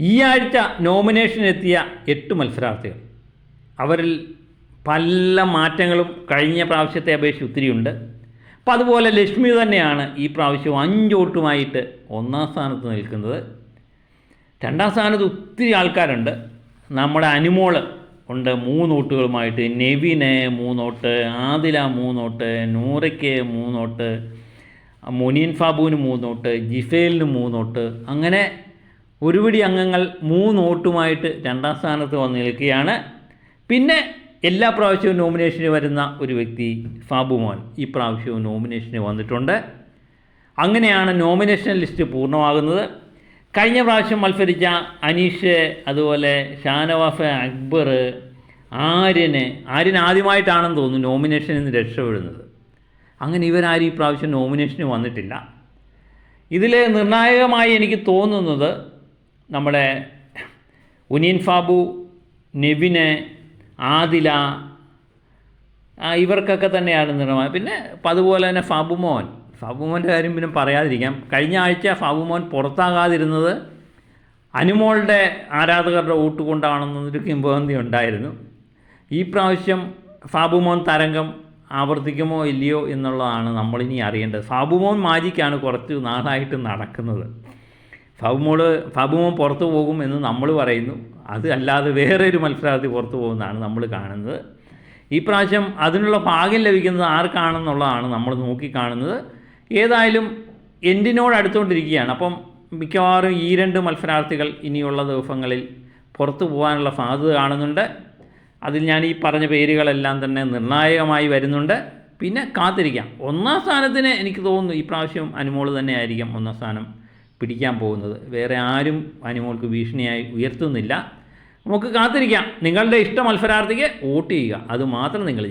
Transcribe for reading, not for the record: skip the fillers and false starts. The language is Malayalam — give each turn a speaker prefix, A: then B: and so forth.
A: ഈ ആഴ്ച നോമിനേഷനെത്തിയ 8 മത്സരാർത്ഥികൾ, അവരിൽ പല മാറ്റങ്ങളും കഴിഞ്ഞ പ്രാവശ്യത്തെ അപേക്ഷിച്ച് ഒത്തിരിയുണ്ട്. അപ്പോൾ അതുപോലെ ലക്ഷ്മി തന്നെയാണ് ഈ പ്രാവശ്യം 5 വോട്ടുമായിട്ട് 1-ാം സ്ഥാനത്ത് നിൽക്കുന്നത്. 2-ാം സ്ഥാനത്ത് ഒത്തിരി ആൾക്കാരുണ്ട്. നമ്മുടെ അനുമോള് ഉണ്ട് 3 വോട്ടുകളുമായിട്ട്, നെവിന് 3 വോട്ട്, ആദില 3 വോട്ട്, നൂറയ്ക്ക് 3 വോട്ട്, മുനീൻ ഫാബുവിന് 3 വോട്ട്, ജിഫേലിന് 3 വോട്ട്, അങ്ങനെ ഒരുപിടി അംഗങ്ങൾ 3 വോട്ടുമായിട്ട് 2-ാം സ്ഥാനത്ത് വന്ന് നിൽക്കുകയാണ്. പിന്നെ എല്ലാ പ്രാവശ്യവും നോമിനേഷന് വരുന്ന ഒരു വ്യക്തി ഫാബു മോൻ ഈ പ്രാവശ്യവും നോമിനേഷന് വന്നിട്ടുണ്ട്. അങ്ങനെയാണ് നോമിനേഷൻ ലിസ്റ്റ് പൂർണ്ണമാകുന്നത്. കഴിഞ്ഞ പ്രാവശ്യം മത്സരിച്ച അനീഷ്, അതുപോലെ ഷാനവാഫ്, അക്ബർ, ആര്യൻ ആദ്യമായിട്ടാണെന്ന് തോന്നുന്നു നോമിനേഷനിൽ നിന്ന് രക്ഷപ്പെടുന്നത്. അങ്ങനെ ഇവരാരും ഈ പ്രാവശ്യം നോമിനേഷന് വന്നിട്ടില്ല. ഇതിൽ നിർണായകമായി എനിക്ക് തോന്നുന്നത് നമ്മുടെ മുനീൻ ഫാബു, നെവിന്, ആദില, ഇവർക്കൊക്കെ തന്നെയാണ് നിർണായകം. പിന്നെ അതുപോലെ തന്നെ ഫാബുമോൻ്റെ കാര്യം പിന്നെ പറയാതിരിക്കാം. കഴിഞ്ഞ ആഴ്ച ഫാബുമോൻ പുറത്താകാതിരുന്നത് അനുമോളുടെ ആരാധകരുടെ വോട്ട് കൊണ്ടാണെന്നൊരു കിംവദന്തി ഉണ്ടായിരുന്നു. ഈ പ്രാവശ്യം ഫാബുമോൻ തരംഗം ആവർത്തിക്കുമോ ഇല്ലയോ എന്നുള്ളതാണ് നമ്മളിനി അറിയേണ്ടത്. ഫാബുമോൻ മാജിക്കാണ് കുറച്ച് നാളായിട്ട് നടക്കുന്നത്. ഫാബുമോൻ പുറത്തു പോകും എന്ന് നമ്മൾ പറയുന്നു, അത് അല്ലാതെ വേറെ ഒരു മത്സരാർത്ഥി പുറത്തു പോകുന്നതാണ് നമ്മൾ കാണുന്നത്. ഈ പ്രാവശ്യം അതിനുള്ള ഭാഗ്യം ലഭിക്കുന്നത് ആർക്കാണെന്നുള്ളതാണ് നമ്മൾ നോക്കിക്കാണുന്നത്. ഏതായാലും എൻഡിനോട് അടുത്തുകൊണ്ടിരിക്കുകയാണ്. അപ്പം മിക്കവാറും ഈ 2 മത്സരാർത്ഥികൾ ഇനിയുള്ള ദിവസങ്ങളിൽ പുറത്തു പോകാനുള്ള സാധ്യത കാണുന്നുണ്ട്. അതിൽ ഞാൻ ഈ പറഞ്ഞ പേരുകളെല്ലാം തന്നെ നിർണായകമായി വരുന്നുണ്ട്. പിന്നെ കാത്തിരിക്കാം. 1-ാം സ്ഥാനത്തിന് എനിക്ക് തോന്നുന്നു ഈ പ്രാവശ്യം അനുമോൾ തന്നെ ആയിരിക്കും 1-ാം സ്ഥാനം പിടിക്കാൻ പോകുന്നത്. വേറെ ആരും അനുമോൾക്ക് ഭീഷണിയായി ഉയർത്തുന്നില്ല. നമുക്ക് കാത്തിരിക്കാം. നിങ്ങളുടെ ഇഷ്ട മത്സരാർത്ഥിക്ക് വോട്ട് ചെയ്യുക, അതുമാത്രം നിങ്ങൾ ചെയ്യുക.